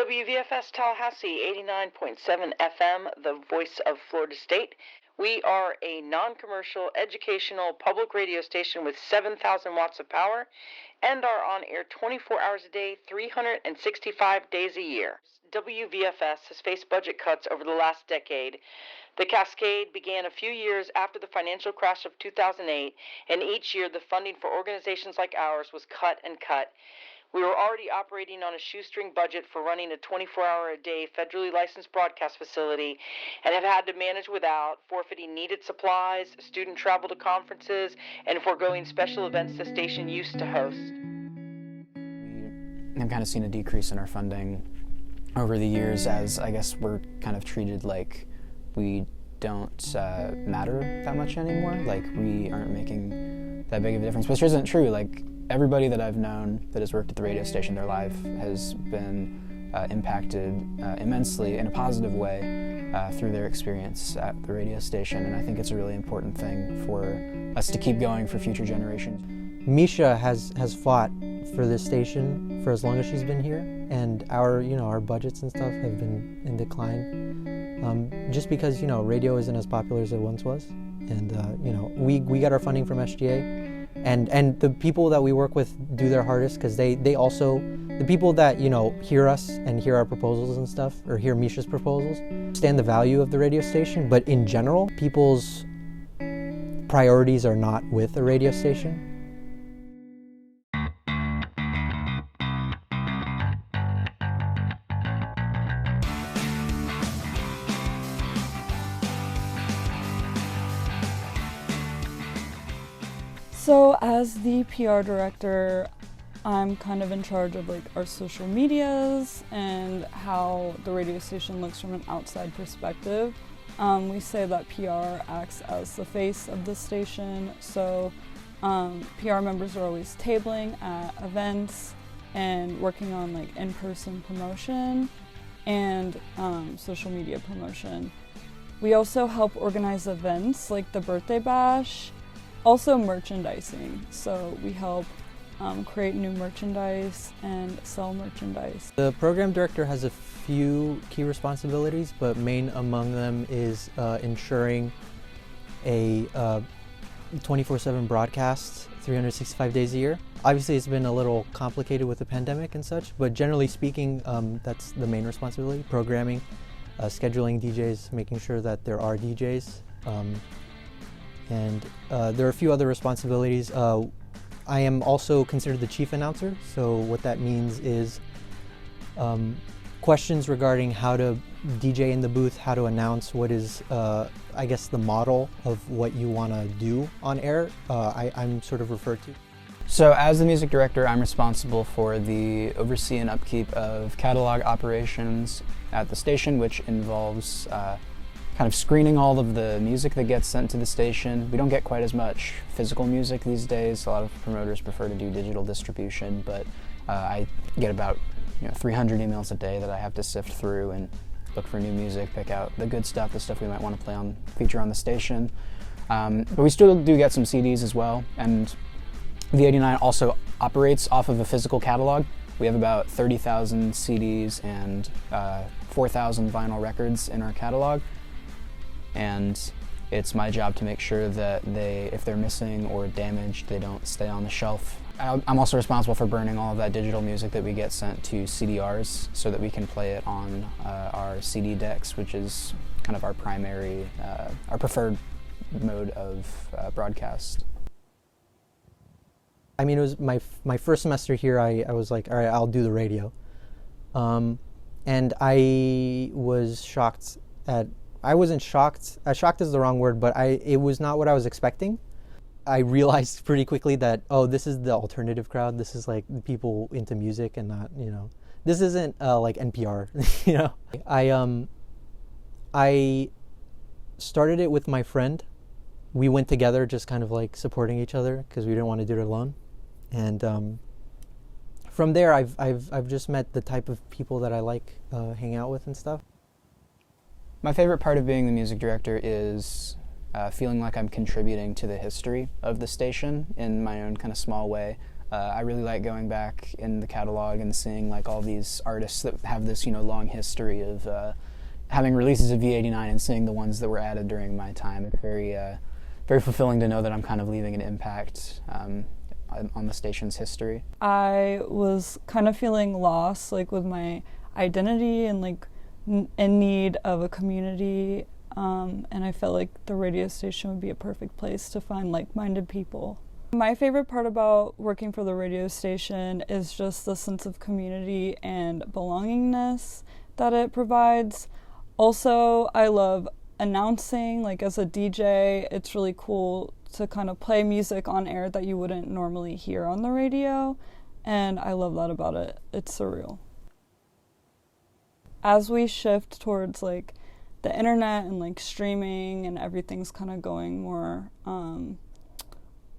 WVFS Tallahassee, 89.7 FM, the voice of Florida State. We are a non-commercial, educational, public radio station with 7,000 watts of power and are on air 24 hours a day, 365 days a year. WVFS has faced budget cuts over the last decade. The cascade began a few years after the financial crash of 2008, and each year the funding for organizations like ours was cut and cut. We were already operating on a shoestring budget for running a 24-hour-a-day federally licensed broadcast facility and have had to manage without, forfeiting needed supplies, student travel to conferences, and foregoing special events the station used to host. We have kind of seen a decrease in our funding over the years as, I guess, we're kind of treated like we don't matter that much anymore. Like, we aren't making that big of a difference, which isn't true. Like, everybody that I've known that has worked at the radio station their life has been impacted immensely in a positive way through their experience at the radio station, and I think it's a really important thing for us to keep going for future generations. Misha has fought for this station for as long as she's been here, and our budgets and stuff have been in decline, just because radio isn't as popular as it once was, and we got our funding from SGA. And the people that we work with do their hardest because they also, the people that, hear us and hear our proposals and stuff, or hear Misha's proposals, understand the value of the radio station. But in general, people's priorities are not with a radio station. So as the PR director, I'm kind of in charge of our social medias and how the radio station looks from an outside perspective. We say that PR acts as the face of the station, so PR members are always tabling at events and working on in-person promotion and social media promotion. We also help organize events like the birthday bash. Also merchandising, so we help create new merchandise and sell merchandise. The program director has a few key responsibilities, but main among them is ensuring a 24/7 broadcast 365 days a year. Obviously it's been a little complicated with the pandemic and such, but generally speaking, that's the main responsibility: programming, scheduling DJs, making sure that there are DJs. And there are a few other responsibilities. I am also considered the chief announcer, so what that means is questions regarding how to DJ in the booth, how to announce, what is, I guess, the model of what you want to do on air, I'm sort of referred to. So as the music director, I'm responsible for the oversee and upkeep of catalog operations at the station, which involves kind of screening all of the music that gets sent to the station. We don't get quite as much physical music these days. A lot of promoters prefer to do digital distribution, but I get about 300 emails a day that I have to sift through and look for new music, pick out the good stuff, the stuff we might want to feature on the station. But we still do get some CDs as well, and the 89 also operates off of a physical catalog. We have about 30,000 CDs and 4,000 vinyl records in our catalog. And it's my job to make sure that if they're missing or damaged, they don't stay on the shelf. I'm also responsible for burning all of that digital music that we get sent to CDRs so that we can play it on our CD decks, which is kind of our primary, our preferred mode of broadcast. I mean, it was my first semester here. I was like, all right, I'll do the radio. And I was shocked at, I wasn't shocked, shocked is the wrong word, but it was not what I was expecting. I realized pretty quickly that, oh, this is the alternative crowd. This is like the people into music and not, this isn't like NPR, I started it with my friend. We went together just kind of like supporting each other because we didn't want to do it alone. And from there, I've just met the type of people that I like hang out with and stuff. My favorite part of being the music director is feeling like I'm contributing to the history of the station in my own kind of small way. I really like going back in the catalog and seeing like all these artists that have this, long history of having releases of V89 and seeing the ones that were added during my time. It's very fulfilling to know that I'm kind of leaving an impact on the station's history. I was kind of feeling lost, like with my identity and like in need of a community, and I felt like the radio station would be a perfect place to find like-minded people. My favorite part about working for the radio station is just the sense of community and belongingness that it provides. Also, I love announcing, like as a DJ, it's really cool to kind of play music on air that you wouldn't normally hear on the radio, and I love that about it. It's surreal. As we shift towards like the internet and like streaming and everything's kind of going more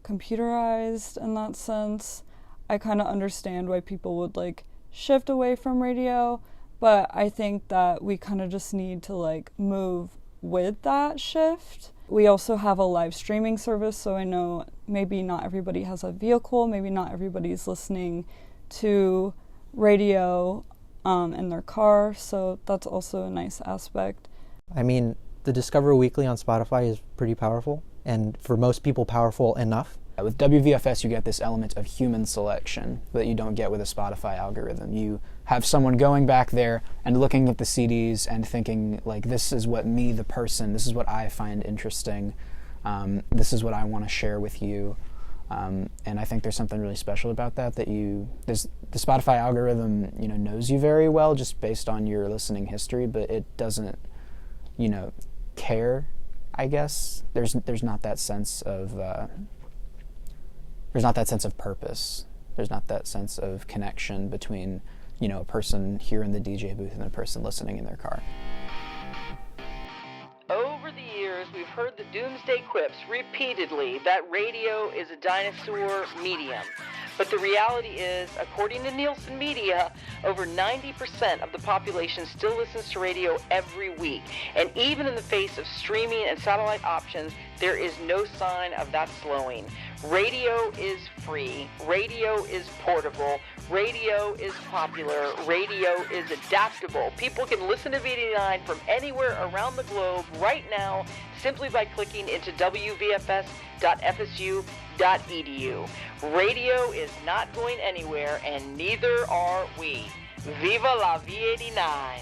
computerized in that sense, I kind of understand why people would like shift away from radio, but I think that we kind of just need to like move with that shift. We also have a live streaming service, so I know maybe not everybody has a vehicle, maybe not everybody's listening to radio in their car, so that's also a nice aspect. I mean, the Discover Weekly on Spotify is pretty powerful, and for most people powerful enough. With WVFS, you get this element of human selection that you don't get with a Spotify algorithm. You have someone going back there and looking at the CDs and thinking, like, this is what me, the person, this is what I find interesting, this is what I want to share with you. And I think there's something really special about that, the Spotify algorithm, knows you very well just based on your listening history, but it doesn't, care, I guess. There's not that sense of purpose. There's not that sense of connection between, a person here in the DJ booth and a person listening in their car. Over the years, we've heard the doomsday quips repeatedly that radio is a dinosaur medium. But the reality is, according to Nielsen Media, over 90% of the population still listens to radio every week. And even in the face of streaming and satellite options, there is no sign of that slowing. Radio is free. Radio is portable. Radio is popular. Radio is adaptable. People can listen to V89 from anywhere around the globe right now simply by clicking into wvfs.fsu.edu. Radio is not going anywhere, and neither are we. Viva la V89!